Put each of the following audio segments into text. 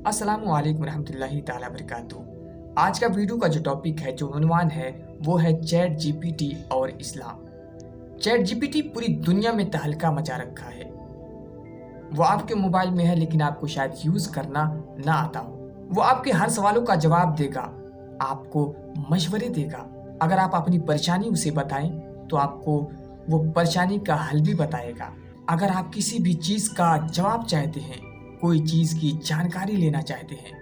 अस्सलाम वालेकुम रहमतुल्लाहि ताला बरकातहू। आज का वीडियो का जो टॉपिक है, जो उन्वान है, वो है चैट जीपीटी और इस्लाम। चैट जीपीटी पूरी दुनिया में तहलका मचा रखा है। वो आपके मोबाइल में है, लेकिन आपको शायद यूज़ करना ना आता हो। वो आपके हर सवालों का जवाब देगा, आपको मशवरे देगा। अगर आप अपनी परेशानी उसे बताएं तो आपको वो परेशानी का हल भी बताएगा। अगर आप किसी भी चीज़ का जवाब चाहते हैं, कोई चीज़ की जानकारी लेना चाहते हैं,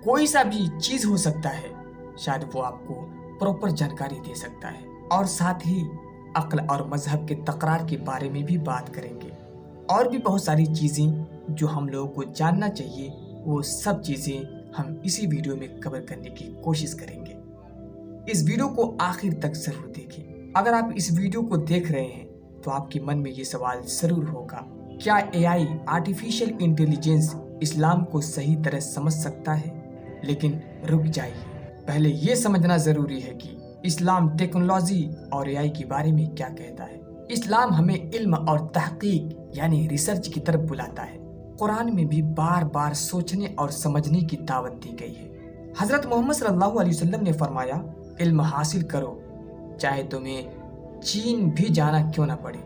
कोई सा भी चीज़ हो सकता है, शायद वो आपको प्रॉपर जानकारी दे सकता है। और साथ ही अक्ल और मजहब के तकरार के बारे में भी बात करेंगे। और भी बहुत सारी चीज़ें जो हम लोगों को जानना चाहिए, वो सब चीज़ें हम इसी वीडियो में कवर करने की कोशिश करेंगे। इस वीडियो को आखिर तक ज़रूर देखें। अगर आप इस वीडियो को देख रहे हैं तो आपके मन में ये सवाल ज़रूर होगा, क्या एआई आर्टिफिशियल इंटेलिजेंस इस्लाम को सही तरह समझ सकता है? लेकिन रुक जाइए, पहले ये समझना ज़रूरी है कि इस्लाम टेक्नोलॉजी और एआई के बारे में क्या कहता है। इस्लाम हमें इल्म और तहकीक यानी रिसर्च की तरफ बुलाता है। कुरान में भी बार बार सोचने और समझने की दावत दी गई है। हज़रत मोहम्मद सल्लल्लाहु अलैहि वसल्लम ने फरमाया, इल्म हासिल करो, चाहे तुम्हें चीन भी जाना क्यों ना पड़े।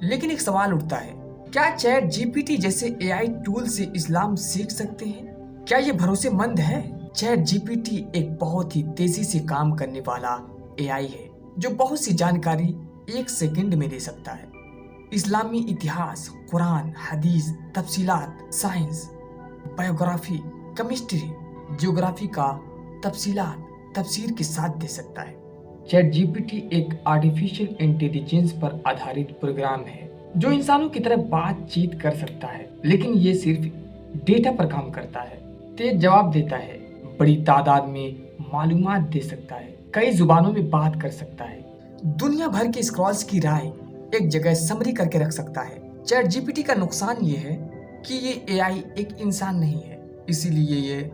लेकिन एक सवाल उठता है, क्या चैट जीपीटी जैसे एआई टूल से इस्लाम सीख सकते हैं? क्या ये भरोसेमंद है? चैट जीपीटी एक बहुत ही तेजी से काम करने वाला एआई है, जो बहुत सी जानकारी एक सेकंड में दे सकता है। इस्लामी इतिहास, कुरान, हदीस, तफसीलात, साइंस, बायोग्राफी, केमिस्ट्री, जियोग्राफी का तफसीलात तफसीर के साथ दे सकता है। चैट जीपीटी एक आर्टिफिशियल इंटेलिजेंस पर आधारित प्रोग्राम है जो इंसानों की तरह बातचीत कर सकता है, लेकिन ये सिर्फ डेटा पर काम करता है। तेज जवाब देता है, बड़ी तादाद में मालूमात दे सकता है, कई जुबानों में बात कर सकता है, दुनिया भर के स्क्रॉल्स की राय एक जगह समरी करके रख सकता है। चैट जीपीटी का नुकसान ये है कि ये एआई एक इंसान नहीं है, इसीलिए ये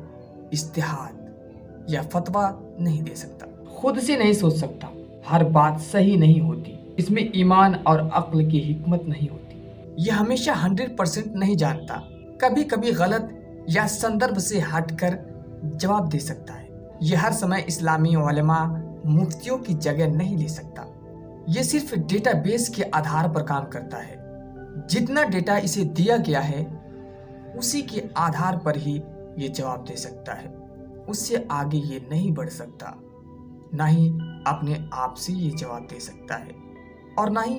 इस्तेहाद या फतवा नहीं दे सकता, खुद से नहीं सोच सकता, हर बात सही नहीं होती, इसमें ईमान और अक्ल की हिकमत नहीं होती। यह हमेशा 100% नहीं जानता, कभी कभी गलत या संदर्भ से हटकर जवाब दे सकता है। यह हर समय इस्लामी उलमा, मुफ्तियों की जगह नहीं ले सकता। यह सिर्फ डेटाबेस के आधार पर काम करता है। जितना डेटा इसे दिया गया है उसी के आधार पर ही ये जवाब दे सकता है, उससे आगे ये नहीं बढ़ सकता। ना ही अपने आप से ये जवाब दे सकता है और ना ही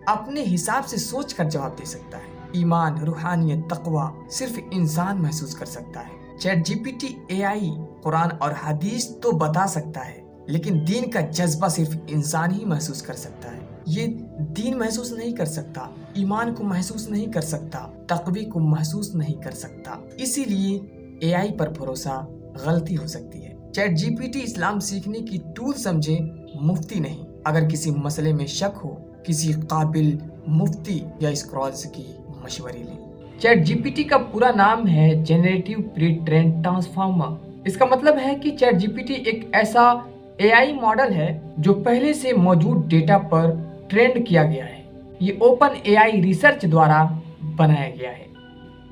अपने हिसाब से सोच कर जवाब दे सकता है। ईमान, रूहानियत, तकवा सिर्फ इंसान महसूस कर सकता है। चैट जीपीटी एआई कुरान और हदीस तो बता सकता है, लेकिन दीन का जज्बा सिर्फ इंसान ही महसूस कर सकता है। ये दीन महसूस नहीं कर सकता, ईमान को महसूस नहीं कर सकता, तकवी को महसूस नहीं कर सकता। इसीलिए एआई पर भरोसा गलती हो सकती है। चैट जीपीटी इस्लाम सीखने की टूल समझे, मुफ्ती नहीं। अगर किसी मसले में शक हो, किसी काबिल मुफ्ती या स्क्रॉल्स की मशवरे लें। चैट जीपीटी का पूरा नाम है जेनरेटिव प्री ट्रेन ट्रांसफॉर्मर। इसका मतलब है कि चैट जीपीटी एक ऐसा एआई मॉडल है जो पहले से मौजूद डेटा पर ट्रेंड किया गया है। ये ओपन एआई रिसर्च द्वारा बनाया गया है।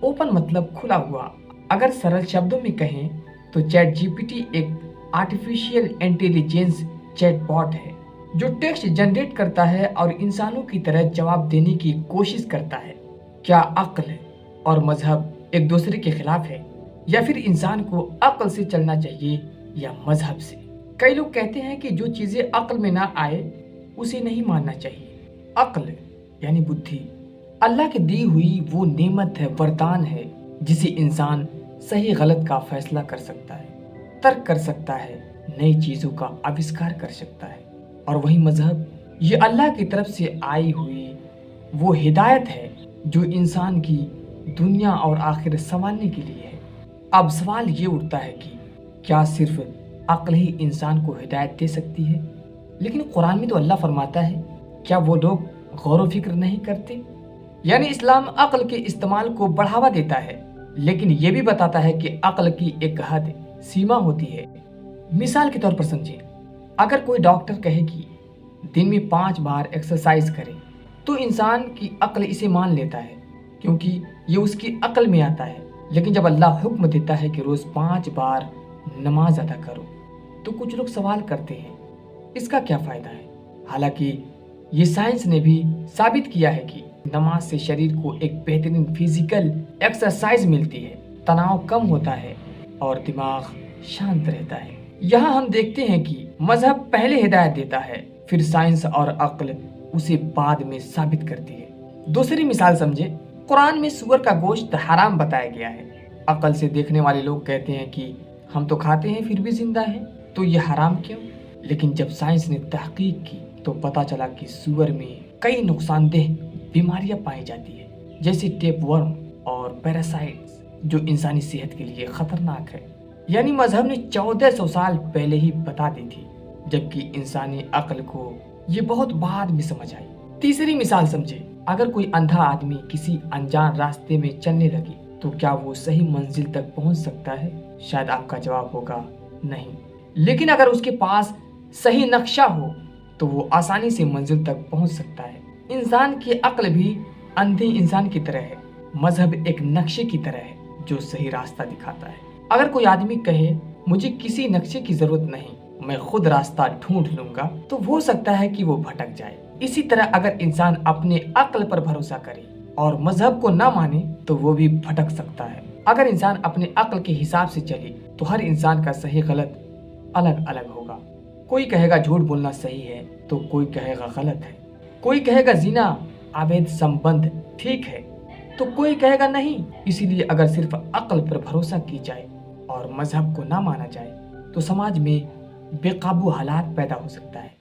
ओपन मतलब खुला हुआ। अगर सरल शब्दों में कहें तो चैट जीपीटी एक आर्टिफिशियल इंटेलिजेंस चैटबॉट है जो टेक्स्ट जनरेट करता है और इंसानों की तरह जवाब देने की कोशिश करता है। क्या अक्ल और मजहब एक दूसरे के खिलाफ है, या फिर इंसान को अक्ल से चलना चाहिए या मजहब से? कई लोग कहते हैं कि जो चीज़ें अक्ल में ना आए उसे नहीं मानना चाहिए। अक्ल यानी बुद्धि अल्लाह की दी हुई वो नेमत है, वरदान है, जिसे इंसान सही गलत का फैसला कर सकता है, तर्क कर सकता है, नई चीज़ों का आविष्कार कर सकता है। और वही मजहब, ये अल्लाह की तरफ से आई हुई वो हिदायत है जो इंसान की दुनिया और आखिरत संभालने के लिए है। अब सवाल ये उठता है कि क्या सिर्फ अक्ल ही इंसान को हिदायत दे सकती है? लेकिन कुरान में तो अल्लाह फरमाता है, क्या वो लोग गौर व फिक्र नहीं करते? यानी इस्लाम अक्ल के इस्तेमाल को बढ़ावा देता है, लेकिन ये भी बताता है कि अक्ल की एक हद, सीमा होती है। मिसाल के तौर पर समझें, अगर कोई डॉक्टर कहे कि दिन में 5 बार एक्सरसाइज करें, तो इंसान की अक्ल इसे मान लेता है, क्योंकि ये उसकी अक्ल में आता है। لیکن جب اللہ حکم دیتا ہے کہ روز 5 بار نماز ادا کرو تو کچھ لوگ سوال کرتے ہیں اس کا کیا فائدہ ہے؟ حالانکہ یہ سائنس نے بھی ثابت کیا ہے کہ نماز سے شریر کو ایک بہترین فزیکل ایکسرسائز ملتی ہے، تناؤ کم ہوتا ہے اور دماغ شانت رہتا ہے۔ یہاں ہم دیکھتے ہیں کہ مذہب پہلے ہدایت دیتا ہے، پھر سائنس اور عقل اسے بعد میں ثابت کرتی ہے۔ دوسری مثال سمجھے، قرآن میں سور کا گوشت حرام بتایا گیا ہے۔ عقل سے دیکھنے والے لوگ کہتے ہیں کہ ہم تو کھاتے ہیں پھر بھی زندہ ہیں، تو یہ حرام کیوں؟ لیکن جب سائنس نے تحقیق کی تو پتہ چلا کہ سور میں کئی نقصان دہ بیماریاں پائی جاتی ہیں، جیسے ٹیپ ورم اور پیراسائٹس، جو انسانی صحت کے لیے خطرناک ہے۔ یعنی مذہب نے 1400 سال پہلے ہی بتا دی تھی، جبکہ انسانی عقل کو یہ بہت بعد میں سمجھ آئی۔ تیسری مثال سمجھے، اگر کوئی اندھا آدمی کسی انجان راستے میں چلنے لگے تو کیا وہ صحیح منزل تک پہنچ سکتا ہے؟ شاید آپ کا جواب ہوگا نہیں۔ لیکن اگر اس کے پاس صحیح نقشہ ہو تو وہ آسانی سے منزل تک پہنچ سکتا ہے۔ انسان کی عقل بھی اندھے انسان کی طرح ہے۔ مذہب ایک نقشے کی طرح ہے جو صحیح راستہ دکھاتا ہے۔ اگر کوئی آدمی کہے مجھے کسی نقشے کی ضرورت نہیں، میں خود راستہ ڈھونڈ لوں گا، تو ہو سکتا ہے کہ وہ بھٹک جائے۔ اسی طرح اگر انسان اپنے عقل پر بھروسہ کرے اور مذہب کو نہ مانے تو وہ بھی بھٹک سکتا ہے۔ اگر انسان اپنے عقل کے حساب سے چلے تو ہر انسان کا صحیح غلط الگ الگ ہوگا۔ کوئی کہے گا جھوٹ بولنا صحیح ہے تو کوئی کہے گا غلط ہے، کوئی کہے گا زنا ابید سمبند ٹھیک ہے تو کوئی کہے گا نہیں۔ اسی لیے اگر صرف عقل پر بھروسہ کی جائے اور مذہب کو نہ مانا جائے تو سماج میں بے قابو حالات پیدا ہو سکتا ہے۔